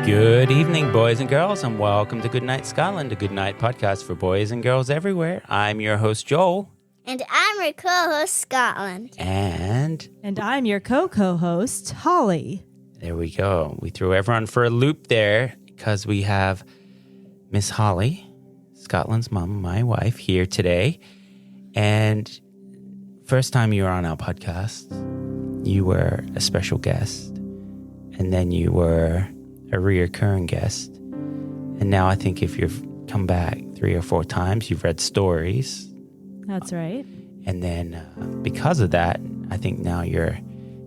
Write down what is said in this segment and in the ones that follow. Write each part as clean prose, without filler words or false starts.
Good evening, boys and girls, and welcome to Goodnight Scotland, a goodnight podcast for boys and girls everywhere. I'm your host, Joel. And I'm your co-host, Scotland. And I'm your co-host, Holly. There we go. We threw everyone for a loop there because we have Miss Holly, Scotland's mom, my wife, here today. And first time you were on our podcast, you were a special guest. And then you were a reoccurring guest. And now I think if you've come back 3 or 4 times, you've read stories. That's right. And then because of that, I think now you're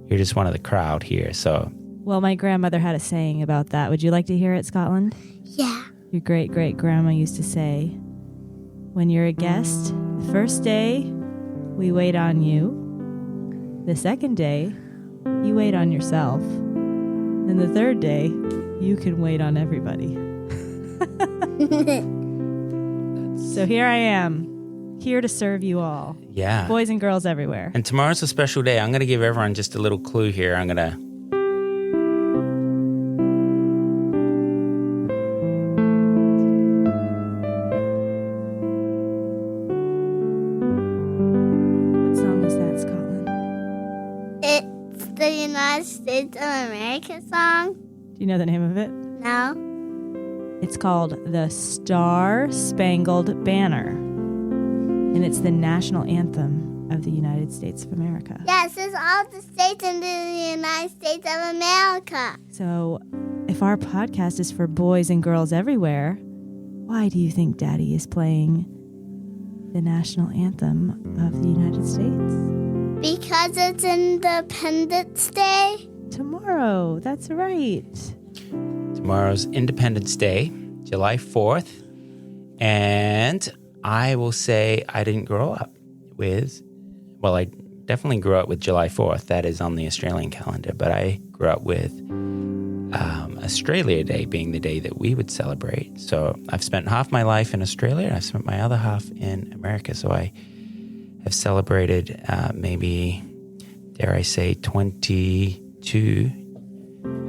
just one of the crowd here. So, well, my grandmother had a saying about that. Would you like to hear it, Scotland? Yeah. Your great-great-grandma used to say, when you're a guest, the first day, we wait on you. The second day, you wait on yourself. And the third day, you can wait on everybody. So here I am, here to serve you all. Yeah. Boys and girls everywhere. And tomorrow's a special day. I'm going to give everyone just a little clue here. I'm going to... What song is that, Scotland? It's the United States of America song. Do you know the name of it? No. It's called the Star-Spangled Banner, and it's the national anthem of the United States of America. Yes, it's all the states in the United States of America. So if our podcast is for boys and girls everywhere, why do you think Daddy is playing the national anthem of the United States? Because it's Independence Day. Tomorrow, that's right. Tomorrow's Independence Day, July 4th. And I will say I didn't grow up with, well, I definitely grew up with July 4th. That is on the Australian calendar. But I grew up with Australia Day being the day that we would celebrate. So I've spent half my life in Australia. And I've spent my other half in America. So I have celebrated maybe, dare I say, 22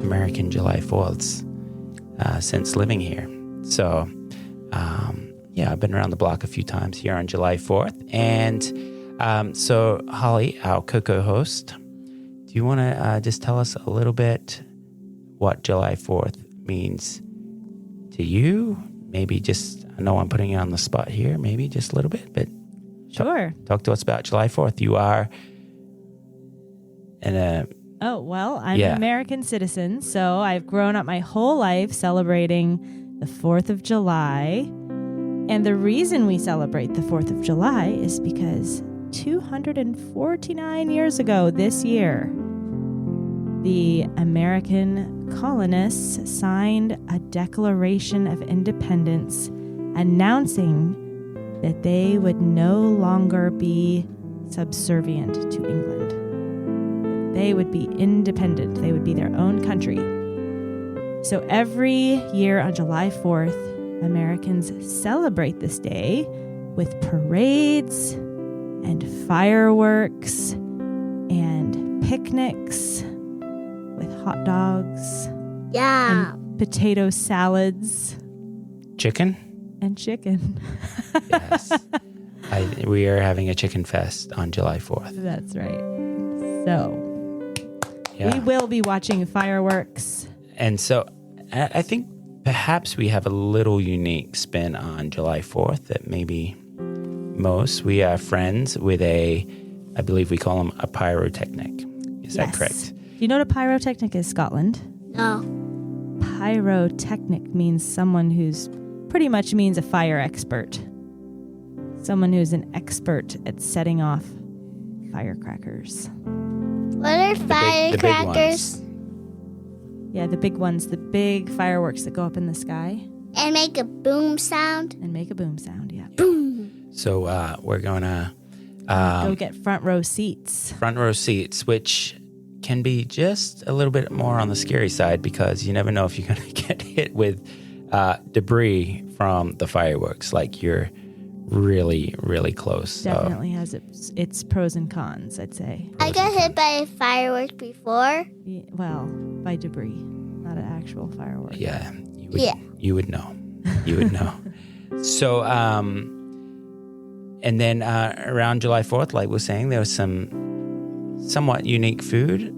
American July 4ths since living here. So, I've been around the block a few times here on July 4th. And so, Holly, our co-host, do you want to just tell us a little bit what July 4th means to you? Maybe just, I know I'm putting you on the spot here, maybe just a little bit, but Sure. Talk to us about July 4th. You are in a... Oh, well, I'm an American citizen, so I've grown up my whole life celebrating the 4th of July. And the reason we celebrate the 4th of July is because 249 years ago this year, the American colonists signed a Declaration of Independence announcing that they would no longer be subservient to England. They would be independent. They would be their own country. So every year on July 4th, Americans celebrate this day with parades and fireworks and picnics with hot dogs and potato salads. Chicken? And chicken. Yes. We are having a chicken fest on July 4th. That's right. So we will be watching fireworks. And so I think perhaps we have a little unique spin on July 4th that maybe most. We are friends with I believe we call them a pyrotechnic. Is that correct? Do you know what a pyrotechnic is, Scotland? No. Pyrotechnic means someone who's pretty much means a fire expert. Someone who's an expert at setting off firecrackers. What are firecrackers? Yeah, the big ones, the big fireworks that go up in the sky. And make a boom sound? And make a boom sound, yeah. Boom. So we're going to... go get front row seats. Front row seats, which can be just a little bit more on the scary side because you never know if you're going to get hit with debris from the fireworks. Like you're really, really close. Definitely has its pros and cons, I'd say. I got hit by a firework before. Yeah, well, by debris, not an actual firework. Yeah. You would know. You would know. So, and then around July 4th, like we're saying, there was some somewhat unique food.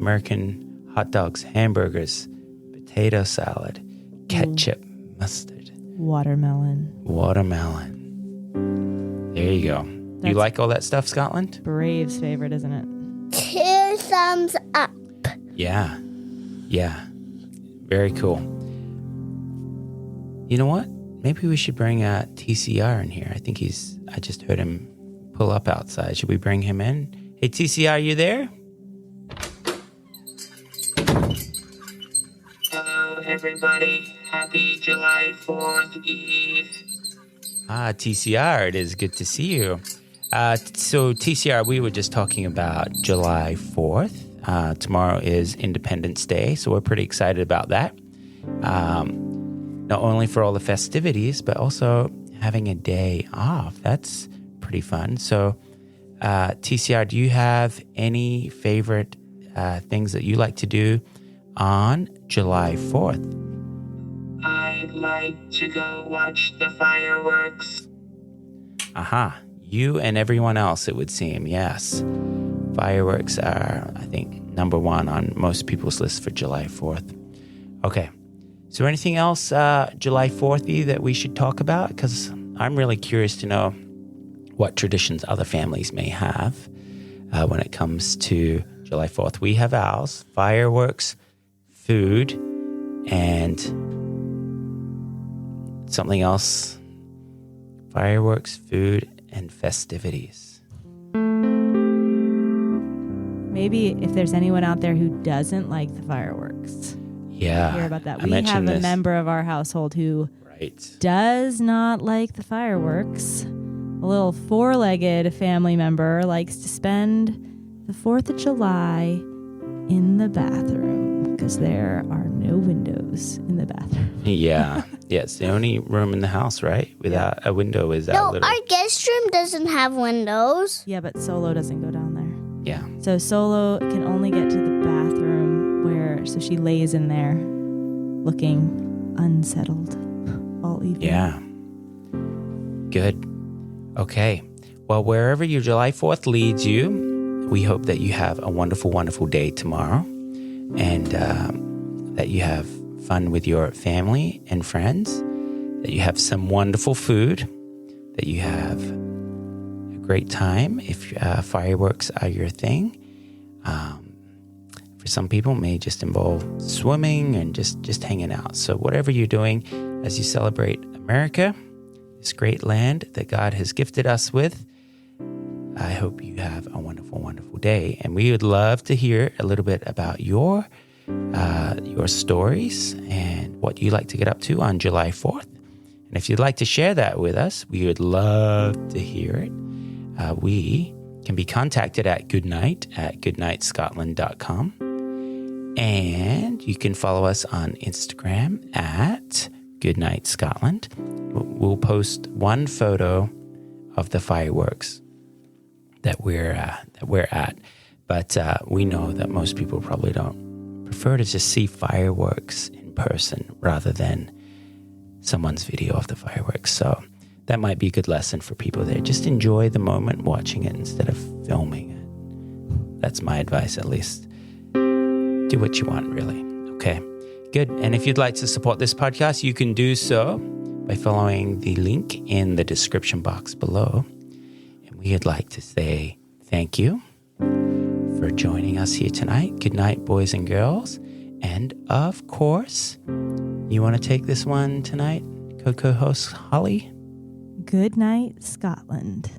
American hot dogs, hamburgers, potato salad, ketchup, mustard. Watermelon. There you go. You like all that stuff, Scotland? Brave's favorite, isn't it? 2 thumbs up. Yeah. Very cool. You know what? Maybe we should bring TCR in here. I just heard him pull up outside. Should we bring him in? Hey, TCR, you there? Hello, everybody. Happy July 4th Eve. TCR, it is good to see you. So, TCR, we were just talking about July 4th. Tomorrow is Independence Day, so we're pretty excited about that. Not only for all the festivities, but also having a day off. That's pretty fun. So, TCR, do you have any favorite things that you like to do on July 4th? I like to go watch the fireworks. Aha. You and everyone else, it would seem, yes. Fireworks are, I think, number one on most people's list for July 4th. Okay. Is there anything else July 4th-y that we should talk about? Because I'm really curious to know what traditions other families may have when it comes to July 4th. We have ours, fireworks, food, and something else. Fireworks, food, and festivities. Maybe if there's anyone out there who doesn't like the fireworks. Yeah. Hear about that. I We have mentioned a this. member of our household who Right. does not like the fireworks. A little 4-legged family member likes to spend the 4th of July in the bathroom because there are no windows in the bathroom. Yeah. Yeah, it's the only room in the house, right? Without a window is No, that little. our guest room doesn't have windows. Yeah, but Solo doesn't go down there. Yeah. So Solo can only get to the bathroom so she lays in there looking unsettled all evening. Yeah. Good. Okay. Well, wherever your July 4th leads you, we hope that you have a wonderful, wonderful day tomorrow and that you have fun with your family and friends, that you have some wonderful food, that you have a great time if fireworks are your thing. For some people, it may just involve swimming and just hanging out. So whatever you're doing as you celebrate America, this great land that God has gifted us with, I hope you have a wonderful, wonderful day. And we would love to hear a little bit about your stories and what you like to get up to on July 4th. And if you'd like to share that with us, we would love to hear it. We can be contacted at goodnightscotland.com. And you can follow us on Instagram at Goodnight Scotland. We'll post one photo of the fireworks that we're at. But we know that most people probably don't prefer to just see fireworks in person rather than someone's video of the fireworks. So that might be a good lesson for people there. Just enjoy the moment watching it instead of filming it. That's my advice, at least. Do what you want, really. Okay, good. And if you'd like to support this podcast, you can do so by following the link in the description box below. And we'd like to say thank you for joining us here tonight. Good night, boys and girls. And of course, you want to take this one tonight, co-host Holly? Goodnight, Scotland.